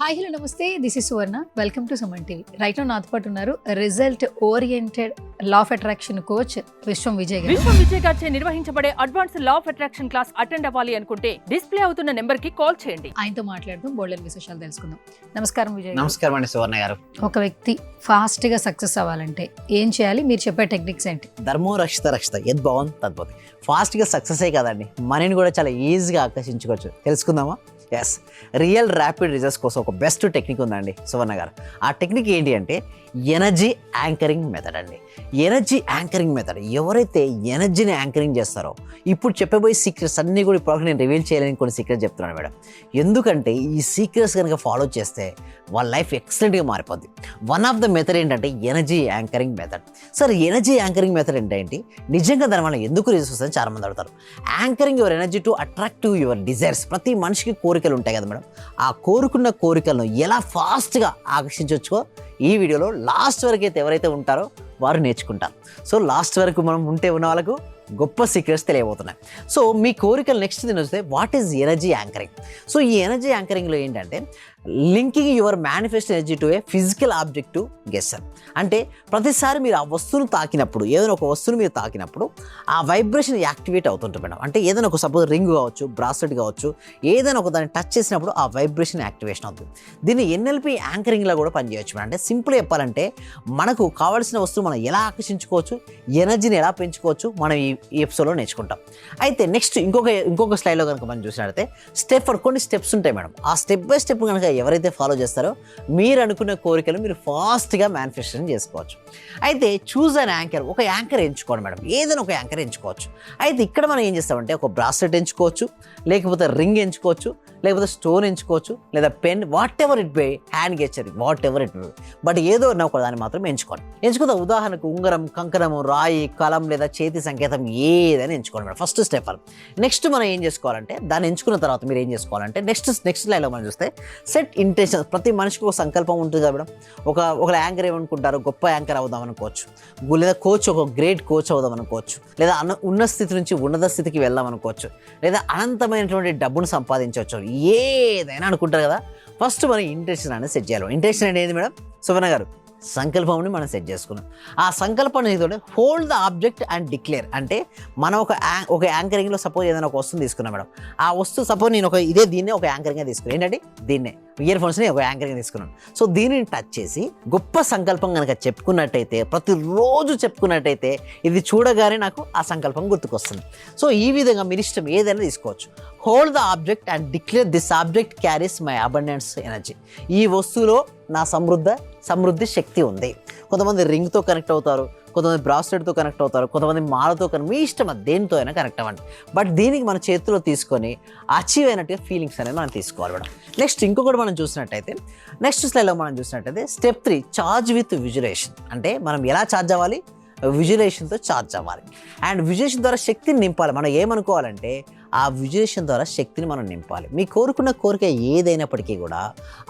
Hi hello నమస్తే, this is Suvarna. Welcome to Suman TV. Right now నాతో పాటు ఉన్నారు result oriented law of attraction coach విశ్వం విజయ్ గారు. విశ్వం విజయ్ గారిచే నిర్వహించబడే advance law of attraction class attend అవ్వాలి అనుకుంటే డిస్ప్లే అవుతున్న నెంబర్ కి కాల్ చేయండి. ఆయనతో మాట్లాడుతూ బోల్డెన్ విశేషాలు తెలుసుకుందాం. నమస్కారం విజయ్ గారు. నమస్కారం అండి సువర్ణ గారు. ఒక వ్యక్తి ఫాస్ట్ గా సక్సెస్ అవ్వాలంటే ఏం చేయాలి? మీరు చెప్పే టెక్నిక్స్ ఏంటి? ధర్మో రక్షిత రక్షిత ఎద్ బాగుంది తద్భుతం. ఫాస్ట్గా సక్సెస్ అయ్యి కదండి, మనీని కూడా చాలా ఈజీగా ఆకర్షించుకోవచ్చు. తెలుసుకుందామా? ఎస్, రియల్ ర్యాపిడ్ రిజల్ట్స్ కోసం ఒక బెస్ట్ టెక్నిక్ ఉందండి సువర్ణ గారు. ఆ టెక్నిక్ ఏంటి అంటే ఎనర్జీ యాంకరింగ్ మెథడ్ అండి. ఎనర్జీ యాంకరింగ్ మెథడ్, ఎవరైతే ఎనర్జీని యాంకరింగ్ చేస్తారో, ఇప్పుడు చెప్పబోయే సీక్రెట్స్ అన్నీ కూడా ఇప్పుడు నేను రివీల్ చేయలేని కొన్ని సీక్రెట్స్ చెప్తున్నాను మేడం. ఎందుకంటే ఈ సీక్రెట్స్ కనుక ఫాలో చేస్తే వాళ్ళ లైఫ్ ఎక్సలెంట్గా మారిపోద్ది. వన్ ఆఫ్ ద మెథడ్ ఏంటంటే energy anchoring method. Sir, energy anchoring method ఏంటి, నిజంగా దాని వల్ల ఎందుకు రిజల్ట్స్ వస్తాయని చాలా మంది అడుగుతారు. Anchoring your energy to attract to your desires. ప్రతి మనిషికి కోరికలు ఉంటాయి కదా మేడం, ఆ కోరుకున్న కోరికలను ఎలా ఫాస్ట్గా ఆకర్షించవచ్చో ఈ వీడియోలో లాస్ట్ వరకు అయితే ఎవరైతే ఉంటారో వారు నేర్చుకుంటారు. సో లాస్ట్ వరకు మనం ఉన్న వాళ్ళకు గొప్ప సీక్రెట్స్ తెలియబోతున్నాయి. సో మీ కోరికలు నెక్స్ట్ దీని వస్తే what is energy anchoring. So ఈ ఎనర్జీ యాంకరింగ్లో ఏంటంటే linking your manifest energy to a physical object to guesser. అంటే ప్రతిసారి మీరు ఆ వస్తువును తాకినప్పుడు, ఏదైనా ఒక వస్తువును మీరు తాకినప్పుడు ఆ వైబ్రేషన్ యాక్టివేట్ అవుతుంటుంది మేడం. అంటే ఏదైనా ఒక సపోజ్ రింగ్ కావచ్చు, బ్రాస్లెట్ కావచ్చు, ఏదైనా ఒక దాన్ని టచ్ చేసినప్పుడు ఆ వైబ్రేషన్ యాక్టివేషన్ అవుతుంది. దీన్ని ఎన్ఎల్పి యాంకరింగ్లో కూడా పనిచేయచ్చు మేడం. అంటే సింపుల్ చెప్పాలంటే మనకు కావాల్సిన వస్తువు మనం ఎలా ఆకర్షించుకోవచ్చు, ఎనర్జీని ఎలా పెంచుకోవచ్చు, మనం ఈ ఎపిసోడ్లో నేర్చుకుంటాం. అయితే నెక్స్ట్ ఇంకొక స్లైడ్లో కనుక మనం చూసినట్లయితే కొన్ని స్టెప్స్ ఉంటాయి మేడం. ఆ స్టెప్ బై స్టెప్ కనుక ఎవరైతే ఫాలో చేస్తారో మీరు అనుకున్న కోరికలు మీరు ఫాస్ట్గా మేనిఫెస్టేషన్ చేసుకోవచ్చు. అయితే చూజ్ అన్ యాంకర్, ఒక యాంకర్ ఎంచుకోండి మేడం. ఏదైనా ఒక యాంకర్ ఎంచుకోవచ్చు. అయితే ఇక్కడ మనం ఏం చేస్తామంటే ఒక బ్రాస్లెట్ ఎంచుకోవచ్చు, లేకపోతే రింగ్ ఎంచుకోవచ్చు, లేకపోతే స్టోన్ ఎంచుకోవచ్చు, లేదా pen, whatever it be, hand gesture, whatever it be, but ఏదో ఒక దాన్ని మాత్రం ఎంచుకోండి. ఎంచుకుందా ఉదాహరణకు ఉంగరం, కంకణము, రాయి, కలం లేదా చేతి సంకేతం ఏదైనా ఎంచుకోండి మేడం. ఫస్ట్ స్టెప్ అది. నెక్స్ట్ మనం ఏం చేసుకోవాలంటే దాన్ని ఎంచుకున్న తర్వాత మీరు ఏం చేసుకోవాలంటే నెక్స్ట్ లైన్లో మనం చూస్తే సెట్ ఇంటెన్షన్. ప్రతి మనిషికి ఒక సంకల్పం ఉంటుంది కదా మేడం. ఒక యాంకర్ ఏమనుకుంటారు, గొప్ప యాంకర్ అవుదాం అనుకోవచ్చు, లేదా కోచ్ ఒక గ్రేట్ కోచ్ అవుదాం అనుకోవచ్చు, లేదా ఉన్న స్థితి నుంచి ఉన్నత స్థితికి వెళ్దాం అనుకోవచ్చు, లేదా అనంతమైనటువంటి డబ్బును సంపాదించవచ్చు, ఏదైనా అనుకుంటారు కదా. ఫస్ట్ మనం ఇంటెన్షన్ అనేది సెట్ చేయాలి. ఇంటెన్షన్ అంటే ఏంది మేడం? సువర్ణ గారు, సంకల్పంని మనం సెట్ చేసుకున్నాం. ఆ సంకల్పాన్ని hold the object and declare. అంటే మనం ఒక యాంకరింగ్లో సపోజ్ ఏదైనా ఒక వస్తువు తీసుకున్నాం మేడం. ఆ వస్తువు సపోజ్ నేను దీన్నే ఒక యాంకరింగ్గా తీసుకున్నాను. ఏంటంటే దీన్నే ఇయర్ ఫోన్స్ని ఒక యాంకరింగ్ తీసుకున్నాను. సో దీనిని టచ్ చేసి గొప్ప సంకల్పం కనుక చెప్పుకున్నట్టయితే, ప్రతిరోజు చెప్పుకున్నట్టయితే, ఇది చూడగానే నాకు ఆ సంకల్పం గుర్తుకొస్తుంది. సో ఈ విధంగా మీరు ఇష్టం ఏదైనా తీసుకోవచ్చు. Hold the object and declare this object carries my abundance energy. ఈ వస్తువులో నా సమృద్ధి శక్తి ఉంది. కొంతమంది రింగ్తో కనెక్ట్ అవుతారు, కొంతమంది బ్రాస్లెట్తో కనెక్ట్ అవుతారు, కొంతమంది మాలతో మీ ఇష్టం, అది దేనితో అయినా కనెక్ట్ అవ్వండి. బట్ దీనికి మన చేతిలో తీసుకొని అచీవ్ అయినట్టుగా ఫీలింగ్స్ అనేది మనం తీసుకోవాలి మేడం. నెక్స్ట్ ఇంకొకటి మనం చూసినట్టయితే నెక్స్ట్ స్లైడ్లో మనం చూసినట్టయితే స్టెప్ 3 చార్జ్ విత్ విజులేషన్. అంటే మనం ఎలా ఛార్జ్ అవ్వాలి? విజులేషన్తో ఛార్జ్ అవ్వాలి. అండ్ విజులేషన్ ద్వారా శక్తిని నింపాలి. మనం ఏమనుకోవాలంటే ఆ విజులేషన్ ద్వారా శక్తిని మనం నింపాలి. మీ కోరుకున్న కోరిక ఏదైనప్పటికీ కూడా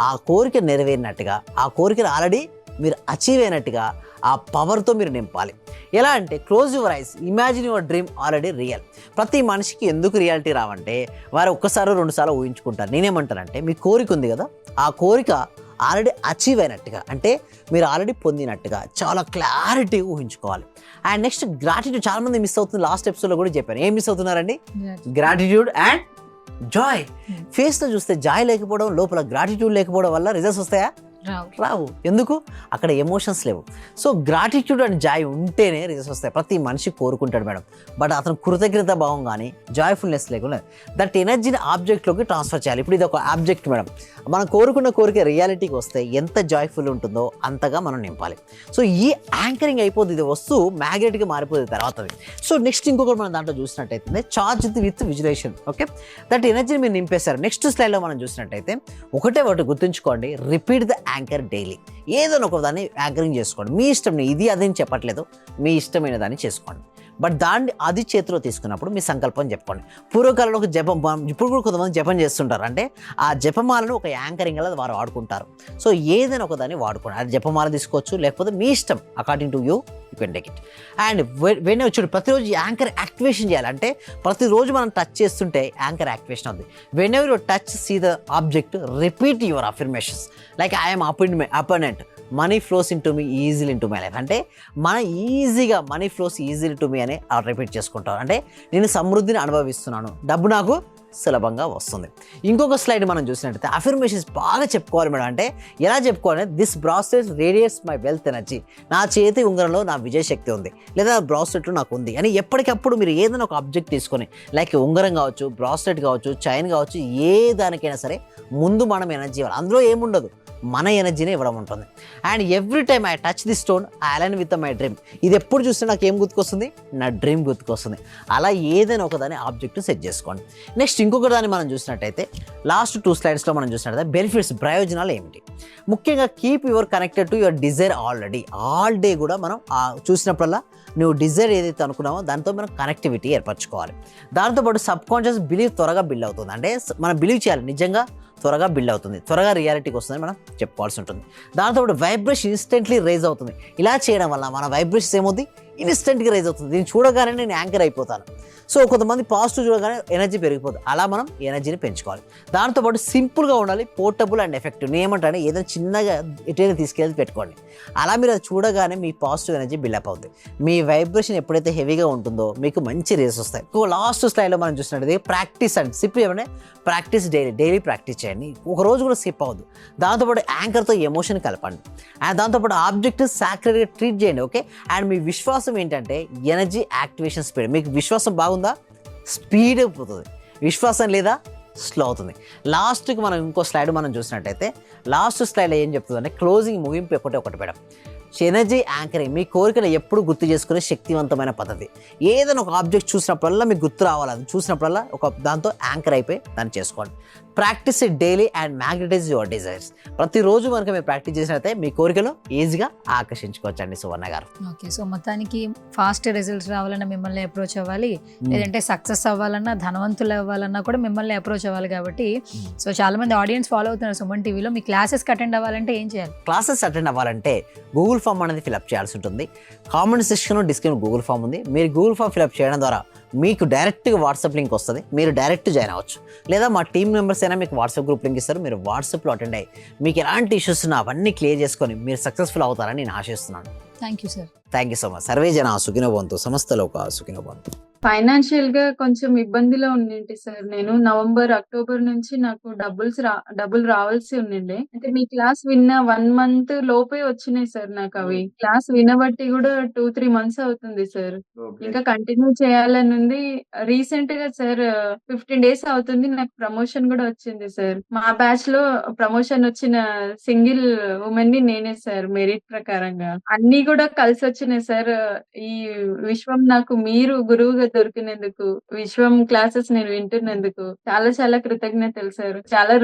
ఆ కోరిక నెరవేరినట్టుగా, ఆ కోరికను ఆల్రెడీ మీరు అచీవ్ అయినట్టుగా ఆ పవర్తో మీరు నింపాలి. ఎలా అంటే close your eyes, imagine your dream already real. ప్రతి మనిషికి ఎందుకు రియాలిటీ రావంటే వారు ఒక్కసారి 2 సార్లు ఊహించుకుంటారు. నేనేమంటానంటే మీ కోరిక ఉంది కదా, ఆ కోరిక ఆల్రెడీ అచీవ్ అయినట్టుగా, అంటే మీరు ఆల్రెడీ పొందినట్టుగా చాలా క్లారిటీ ఊహించుకోవాలి. And next gratitude. చాలా మంది మిస్ అవుతుంది. లాస్ట్ ఎపిసోడ్లో కూడా చెప్పాను. ఏం మిస్ అవుతున్నారండి? Gratitude and joy. ఫేస్లో చూస్తే జాయ్ లేకపోవడం, లోపల గ్రాటిట్యూడ్ లేకపోవడం వల్ల రిజల్ట్స్ వస్తాయా? రావు. ఎందుకు? అక్కడ ఎమోషన్స్ లేవు. సో గ్రాటిట్యూడ్ అండ్ జాయ్ ఉంటేనే రిజల్ట్స్ వస్తాయి. ప్రతి మనిషి కోరుకుంటాడు మేడం, బట్ అతను కృతజ్ఞత భావం కానీ జాయ్ఫుల్నెస్ లేకుండా దట్ ఎనర్జీని ఆబ్జెక్ట్లోకి ట్రాన్స్ఫర్ చేయాలి. ఇప్పుడు ఇది ఒక ఆబ్జెక్ట్ మేడం. మనం కోరుకున్న కోరిక రియాలిటీకి వస్తే ఎంత జాయ్ఫుల్ ఉంటుందో అంతగా మనం నింపాలి. సో ఈ యాంకరింగ్ అయిపోతుంది, ఇది వస్తువు మ్యాగ్నెట్గా మారిపోతుంది తర్వాత. సో నెక్స్ట్ ఇంకొకటి మనం దాంట్లో చూసినట్టయితే చార్జ్ విత్ విజులేషన్. ఓకే, దట్ ఎనర్జీని మీరు నింపేశారు. నెక్స్ట్ స్లైడ్లో మనం చూసినట్టయితే ఒకటి గుర్తుంచుకోండి, రిపీట్ ద యాంకర్ డైలీ. ఏదైనా ఒక దాన్ని యాంకరింగ్ చేసుకోండి. మీ ఇష్టం, ఇది అదేం చెప్పట్లేదు, మీ ఇష్టమైన దాన్ని చేసుకోండి. బట్ దాన్ని అది చేతిలో తీసుకున్నప్పుడు మీ సంకల్పం చెప్పుకోండి. పూర్వకాలంలో ఒక జపం, ఇప్పుడు కూడా కొంతమంది జపం చేస్తుంటారు. అంటే ఆ జపమాలను ఒక యాంకరింగ్ అలా వారు వాడుకుంటారు. సో ఏదైనా ఒక దాన్ని వాడుకోండి. అది జపమాల తీసుకోవచ్చు, లేకపోతే మీ ఇష్టం, according to you can take it. And when వచ్చి ప్రతిరోజు యాంకర్ యాక్టివేషన్ చేయాలంటే ప్రతిరోజు మనం టచ్ చేస్తుంటే యాంకర్ యాక్టివేషన్ అవుతుంది. Whenever you touch see the object, repeat your affirmations like I'm opulent, money flows into me easily into my life. అంటే మన ఈజీగా money flows easily to me అని repeat చేసుకుంటాం. అంటే నేను సమృద్ధిని అనుభవిస్తున్నాను, డబ్బు నాకు సులభంగా వస్తుంది. ఇంకొక స్లైడ్ మనం చూసినట్టయితే అఫర్మేషన్స్ బాగా చెప్పుకోవాలి మేడం. అంటే ఎలా చెప్పుకోవాలి? This bracelet radiates my wealth energy. నా చేతి ఉంగరంలో నా విజయశక్తి ఉంది, లేదా బ్రాస్లెట్లో నాకు ఉంది అని ఎప్పటికప్పుడు మీరు ఏదైనా ఒక ఆబ్జెక్ట్ తీసుకొని, లైక్ ఉంగరం కావచ్చు, బ్రాస్లెట్ కావచ్చు, చైన్ కావచ్చు, ఏ దానికైనా సరే ముందు మనం ఎనర్జీ ఇవ్వాలి. అందులో ఏముండదు, మన ఎనర్జీనే ఇవ్వడం ఉంటుంది. And every time I touch the stone I align with my dream. ఇది ఎప్పుడు చూస్తే నాకు ఏం గుర్తుకొస్తుంది? నా డ్రీమ్ గుర్తుకొస్తుంది. అలా ఏదైనా ఒకదాని ఆబ్జెక్ట్ సెట్ చేసుకోండి. నెక్స్ట్ ఇంకొక దాన్ని మనం చూసినట్టయితే లాస్ట్ 2 స్లైడ్స్లో మనం చూసినట్టయితే బెనిఫిట్స్, ప్రయోజనాలు ఏమిటి. ముఖ్యంగా keep your connected to your desire already. All day కూడా మనం చూసినప్పుడల్లా నువ్వు డిజైర్ ఏదైతే అనుకున్నామో దాంతో మనం కనెక్టివిటీ ఏర్పరచుకోవాలి. దాంతోపాటు సబ్ కాన్షియస్ బిలీవ్ త్వరగా బిల్డ్ అవుతుంది. అంటే మనం బిలీవ్ చేయాలి, నిజంగా త్వరగా బిల్డ్ అవుతుంది, త్వరగా రియాలిటీకి వస్తుందని మనం చెప్పుకోవాల్సి ఉంటుంది. దాంతోపాటు వైబ్రేషన్ ఇన్స్టెంట్లీ రైజ్ అవుతుంది. ఇలా చేయడం వల్ల మన వైబ్రేషన్స్ ఏమవుతుంది? ఇన్స్టెంట్గా రైజ్ అవుతుంది. దీన్ని చూడగానే నేను యాంకర్ అయిపోతాను. సో కొంతమంది పాజిటివ్ చూడగానే ఎనర్జీ పెరిగిపోతుంది. అలా మనం ఎనర్జీని పెంచుకోవాలి. దాంతోపాటు సింపుల్గా ఉండాలి, పోర్టబుల్ అండ్ ఎఫెక్టివ్. నేను ఏమంటానే ఏదైనా చిన్నగా ఎటైనా తీసుకెళ్ళి పెట్టుకోండి. అలా మీరు అది చూడగానే మీ పాజిటివ్ ఎనర్జీ బిల్డప్ అవుతుంది. మీ వైబ్రేషన్ ఎప్పుడైతే హెవీగా ఉంటుందో మీకు మంచి రేస్ వస్తాయి. లాస్ట్ స్లైడ్లో మనం చూసినట్టయితే ప్రాక్టీస్ అండ్ సిప్ ఏమంటే ప్రాక్టీస్ డైలీ ప్రాక్టీస్ చేయండి. ఒక రోజు కూడా సిప్ అవ్వద్దు. దాంతోపాటు యాంకర్తో ఎమోషన్ కలపండి. అండ్ దాంతోపాటు ఆబ్జెక్ట్ సాక్రెడ్గా ట్రీట్ చేయండి. ఓకే. అండ్ మీ విశ్వాసం ఏంటంటే ఎనర్జీ యాక్టివేషన్ స్పీడ్. మీకు విశ్వాసం బాగుందా, స్పీడ్ అయిపోతుంది. విశ్వాసం లేదా, స్లో అవుతుంది. లాస్ట్కి మనం ఇంకో స్లైడ్ మనం చూసినట్టయితే లాస్ట్ స్లైడ్లో ఏం చెప్తుందంటే క్లోజింగ్, ముగింపు ఒకటి మేడం. ఎనర్జీ యాంకరింగ్ మీ కోరికలు ఎప్పుడు గుర్తు చేసుకునే శక్తివంతమైన పద్ధతి. ఏదైనా ఒక ఆబ్జెక్ట్ చూసినప్పుడల్లా మీకు గుర్తు రావాలి, అది చూసినప్పుడల్లా ఒక దాంతో యాంకర్ అయిపోయి దాన్ని చేసుకోండి. Practice it daily and magnetise your desires. ప్రతిరోజు కనుక మీరు ప్రాక్టీస్ చేసినట్లయితే మీ కోరికలు ఈజీగా ఆకర్షించుకోవచ్చు అండి సువర్ణ గారు. ఓకే. సో మొత్తానికి ఫాస్ట్ రిజల్ట్స్ రావాలన్నా మిమ్మల్ని అప్రోచ్ అవ్వాలి, లేదంటే సక్సెస్ అవ్వాలన్నా, ధనవంతులు అవ్వాలన్నా కూడా మిమ్మల్ని అప్రోచ్ అవ్వాలి. కాబట్టి సో చాలా మంది ఆడియన్స్ ఫాలో అవుతున్నారు సుమన్ టీవీలో. మీ క్లాసెస్కి అటెండ్ అవ్వాలంటే ఏం చేయాలి? క్లాసెస్ అటెండ్ అవ్వాలంటే గూగుల్ ఫామ్ అనేది ఫిలప్ చేయాల్సి ఉంటుంది. కామెంట్ సెక్షన్లో డిస్క్రిప్షన్ గూగుల్ ఫామ్ ఉంది. మీరు గూగుల్ ఫామ్ ఫిలప్ చేయడం ద్వారా మీకు డైరెక్ట్గా వాట్సాప్ లింక్ వస్తుంది. మీరు డైరెక్ట్ జాయిన్ అవ్వచ్చు. లేదా మా టీమ్ మెంబర్స్ అయినా మీకు వాట్సాప్ గ్రూప్ లింక్ ఇస్తారు. మీరు వాట్సాప్లో అటెండ్ అయ్యి మీకు ఎలాంటి ఇష్యూస్ ఉన్నా అవన్నీ క్లియర్ చేసుకొని మీరు సక్సెస్ఫుల్ అవుతారని నేను ఆశిస్తున్నాను. Thank you sir. Thank you so much. Survey జన సుఖినో భవంతు, సమస్త లోకా సుఖినో భవంతు. ఫైనాన్షియల్ గా కొంచెం ఇబ్బందిలో ఉండింటి సార్. నేను నవంబర్, అక్టోబర్ నుంచి నాకు డబ్బులు రావాల్సి ఉండిండే. అంటే మీ క్లాస్ విన్న 1 మంత్ లోపే వచ్చినాయి సార్ నాకు అవి. క్లాస్ వినబట్టి కూడా 2-3 మంత్స్ అవుతుంది సార్. ఇంకా కంటిన్యూ చేయాలని ఉంది. రీసెంట్ గా సార్ 15 డేస్ అవుతుంది నాకు ప్రమోషన్ కూడా వచ్చింది సార్. మా బ్యాచ్ లో ప్రమోషన్ వచ్చిన సింగిల్ ఉమెన్ ని నేనే సార్, మెరిట్ ప్రకారంగా. అన్ని కూడా కలిసి వచ్చినాయి సార్. ఈ విశ్వం నాకు మీరు గురువుగా దొరికినందుకు, విశ్వం క్లాసెస్ నేను వింటున్నందుకు చాలా చాలా కృతజ్ఞతలు సార్. చాలా